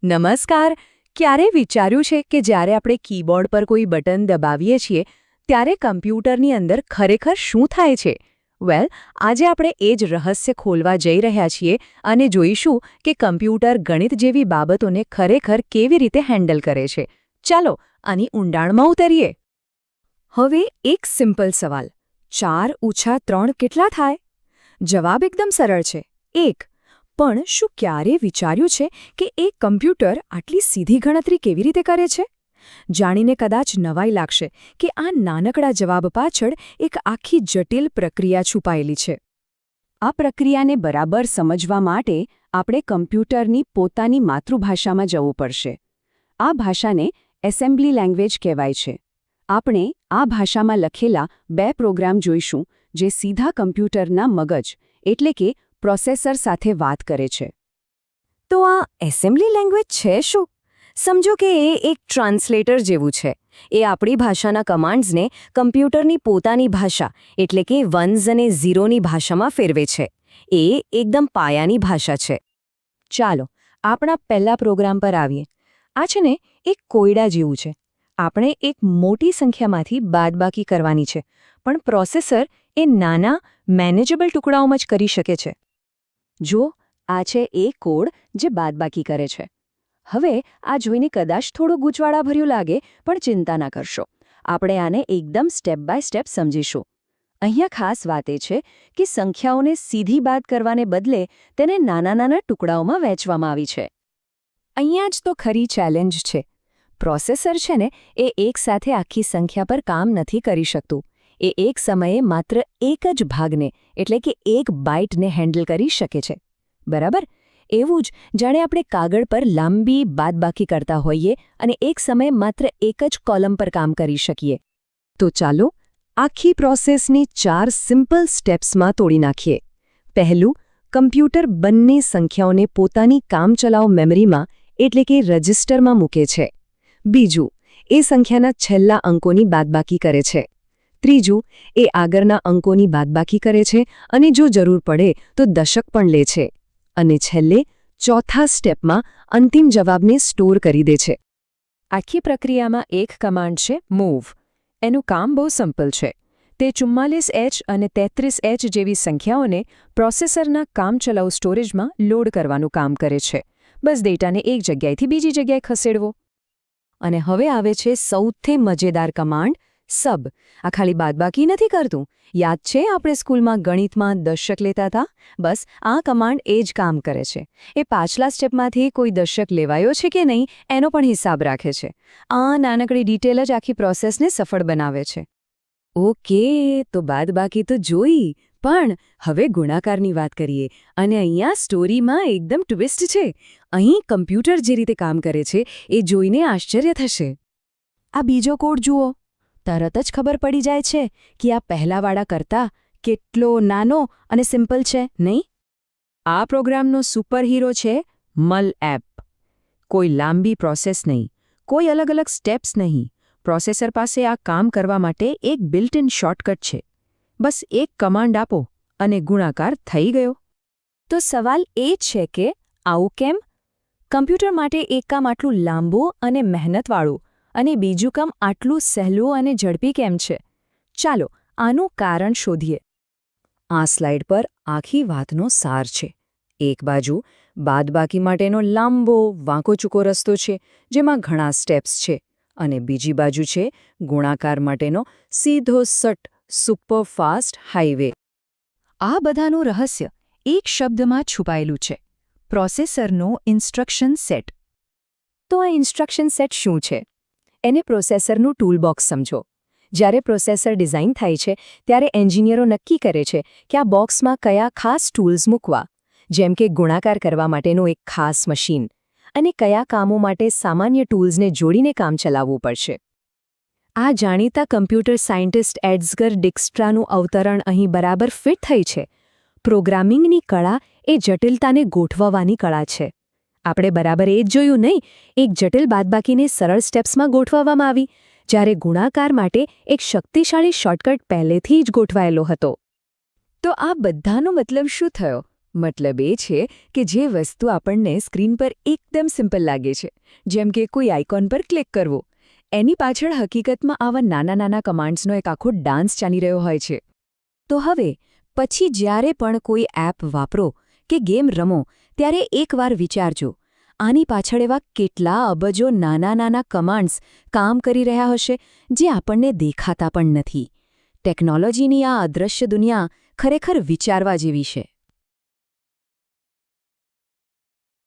નમસ્કાર. ક્યારે વિચાર્યું છે કે જ્યારે આપણે કીબોર્ડ પર કોઈ બટન દબાવીએ છીએ ત્યારે કમ્પ્યુટરની અંદર ખરેખર શું થાય છે? વેલ, આજે આપણે એ જ રહસ્ય ખોલવા જઈ રહ્યા છીએ અને જોઈશું કે કમ્પ્યુટર ગણિત જેવી બાબતોને ખરેખર કેવી રીતે હેન્ડલ કરે છે. ચાલો આની ઊંડાણમાં ઉતરીએ. હવે એક સિમ્પલ સવાલ: 4 + 3 કેટલા થાય? જવાબ એકદમ સરળ છે, 1. પણ શું ક્યારેય વિચાર્યું છે કે એક કમ્પ્યુટર આટલી સીધી ગણતરી કેવી રીતે કરે છે? જાણીને કદાચ નવાઈ લાગશે કે આ નાનકડા જવાબ પાછળ એક આખી જટિલ પ્રક્રિયા છુપાયેલી છે. આ પ્રક્રિયાને બરાબર સમજવા માટે આપણે કમ્પ્યુટરની પોતાની માતૃભાષામાં જવું પડશે. આ ભાષાને એસેમ્બલી લેંગ્વેજ કહેવાય છે. આપણે આ ભાષામાં લખેલા 2 પ્રોગ્રામ જોઈશું જે સીધા કમ્પ્યુટરના મગજ એટલે કે પ્રોસેસર સાથે વાત કરે છે. તો આ એસેમ્બલી લેંગ્વેજ છે શું? સમજો કે એ એક ટ્રાન્સલેટર જેવું છે. એ આપણી ભાષાના કમાન્ડ્સને કમ્પ્યુટરની પોતાની ભાષા એટલે કે વન્સ અને ઝીરોની ભાષામાં ફેરવે છે. એ એકદમ પાયાની ભાષા છે. ચાલો આપણા પહેલા પ્રોગ્રામ પર આવીએ. આ છે ને એક કોયડા જેવું છે. આપણે એક મોટી સંખ્યામાંથી બાદબાકી કરવાની છે, પણ પ્રોસેસર એ નાના મેનેજેબલ ટુકડાઓમાં જ કરી શકે છે. જો આ છે એ કોડ જે બાદબાકી કરે છે. હવે આ જોઈને કદાચ થોડું ગૂંચવાડાભર્યું લાગે, પણ ચિંતા ના કરશો. આપણે આને એકદમ સ્ટેપ બાય સ્ટેપ સમજીશું. અહીંયા ખાસ વાત એ છે કે સંખ્યાઓને સીધી બાદ કરવાને બદલે તેને નાના નાના ટુકડાઓમાં વહેંચવામાં આવી છે. અહીંયા જ તો ખરી ચેલેન્જ છે. પ્રોસેસર છે ને એ એકસાથે આખી સંખ્યા પર કામ નથી કરી શકતું. એ એક સમયે માત્ર એક જ ભાગને એટલે કે એક બાઇટને હેન્ડલ કરી શકે છે. બરાબર? એવું જ જાણે આપણે કાગળ પર લાંબી બાદબાકી કરતા હોઈએ અને એક સમયે માત્ર એક જ કોલમ પર કામ કરી શકીએ. તો ચાલો આખી પ્રોસેસની 4 સિમ્પલ સ્ટેપ્સમાં તોડી નાખીએ. પહેલું, કમ્પ્યુટર બંને સંખ્યાઓને પોતાની કામચલાઉ મેમરીમાં એટલે કે રજિસ્ટરમાં મૂકે છે. બીજું, એ સંખ્યાના છેલ્લા અંકોની બાદબાકી કરે છે. ત્રીજું, એ આગળના અંકોની બાદબાકી કરે છે અને જો જરૂર પડે તો દશક પણ લે છે. અને છેલ્લે ચોથા સ્ટેપમાં અંતિમ જવાબને સ્ટોર કરી દે છે. આખી પ્રક્રિયામાં એક કમાન્ડ છે મૂવ. એનું કામ બહુ સિમ્પલ છે. તે 44H અને 33H જેવી સંખ્યાઓને પ્રોસેસરના કામચલાઉ સ્ટોરેજમાં લોડ કરવાનું કામ કરે છે. બસ ડેટાને એક જગ્યાએથી બીજી જગ્યાએ ખસેડવો. અને હવે આવે છે સૌથી મજેદાર કમાન્ડ, સબ. આ ખાલી બાદબાકી નથી કરતું. યાદ છે આપણે સ્કૂલમાં ગણિતમાં દશક લેતા હતા? બસ આ કમાન્ડ એ જ કામ કરે છે. એ પાછલા સ્ટેપમાંથી કોઈ દશક લેવાયો છે કે નહીં એનો પણ હિસાબ રાખે છે. આ નાનકડી ડિટેલ જ આખી પ્રોસેસને સફળ બનાવે છે. ઓકે, તો બાદબાકી તો જોઈ, પણ હવે ગુણાકારની વાત કરીએ. અને અહીંયા સ્ટોરીમાં એકદમ ટ્વિસ્ટ છે. અહીં કમ્પ્યુટર જે રીતે કામ કરે છે એ જોઈને આશ્ચર્ય થશે. આ બીજો કોડ જુઓ. તરત જ ખબર પડી જાય છે કે આ પહેલાવાળા કરતાં કેટલો નાનો અને સિમ્પલ છે, નહીં? આ પ્રોગ્રામનો સુપરહીરો છે મલ એપ. કોઈ લાંબી પ્રોસેસ નહીં, કોઈ અલગ અલગ સ્ટેપ્સ નહીં. પ્રોસેસર પાસે આ કામ કરવા માટે એક બિલ્ટ ઇન શોર્ટકટ છે. બસ એક કમાન્ડ આપો અને ગુણાકાર થઈ ગયો. તો સવાલ એ છે કે આવું કેમ? કમ્પ્યુટર માટે એક કામ આટલું લાંબુ અને મહેનતવાળું અને બીજું કામ આટલું સહેલું અને ઝડપી કેમ છે? ચાલો આનું કારણ શોધીએ. આ સ્લાઇડ પર આખી વાતનો સાર છે. એક બાજુ બાદબાકી માટેનો લાંબો વાંકો ચૂકો રસ્તો છે જેમાં ઘણા સ્ટેપ્સ છે, અને બીજી બાજુ છે ગુણાકાર માટેનો સીધો સટ સુપરફાસ્ટ હાઈવે. આ બધાનું રહસ્ય એક શબ્દમાં છુપાયેલું છે: પ્રોસેસરનો ઇન્સ્ટ્રક્શન સેટ. તો આ ઇન્સ્ટ્રક્શન સેટ શું છે? એને પ્રોસેસરનું ટૂલબોક્સ સમજો. જ્યારે પ્રોસેસર ડિઝાઇન થાય છે ત્યારે એન્જિનિયરો નક્કી કરે છે કે આ બોક્સમાં કયા ખાસ ટૂલ્સ મૂકવા, જેમ કે ગુણાકાર કરવા માટેનું એક ખાસ મશીન, અને કયા કામો માટે સામાન્ય ટૂલ્સને જોડીને કામ ચલાવવું પડશે. આ જાણીતા કમ્પ્યુટર સાયન્ટિસ્ટ એડ્સગર ડિક્સ્ટ્રાનું અવતરણ અહીં બરાબર ફિટ થઈ છે. પ્રોગ્રામિંગની કળા એ જટિલતાને ગોઠવવાની કળા છે. આપણે બરાબર એ જ જોયું નહીં? એક જટિલ બાદબાકીને સરળ સ્ટેપ્સમાં ગોઠવવામાં આવી, જ્યારે ગુણાકાર માટે એક શક્તિશાળી શોર્ટકટ પહેલેથી જ ગોઠવાયેલો હતો. તો આ બધાનો મતલબ શું થયો? મતલબ એ છે કે જે વસ્તુ આપણને સ્ક્રીન પર એકદમ સિમ્પલ લાગે છે, જેમ કે કોઈ આઇકોન પર ક્લિક કરવો, એની પાછળ હકીકતમાં આવા નાના નાના કમાન્ડ્સનો એક આખો ડાન્સ ચાલી રહ્યો હોય છે. તો હવે પછી જ્યારે પણ કોઈ એપ વાપરો કે ગેમ રમો ત્યારે એકવાર વિચારજો, આની પાછળ એવા કેટલા અબજો નાના નાના કમાન્ડ્સ કામ કરી રહ્યા હશે જે આપણને દેખાતા પણ નથી. ટેકનોલોજીની આ અદૃશ્ય દુનિયા ખરેખર વિચારવા જેવી છે.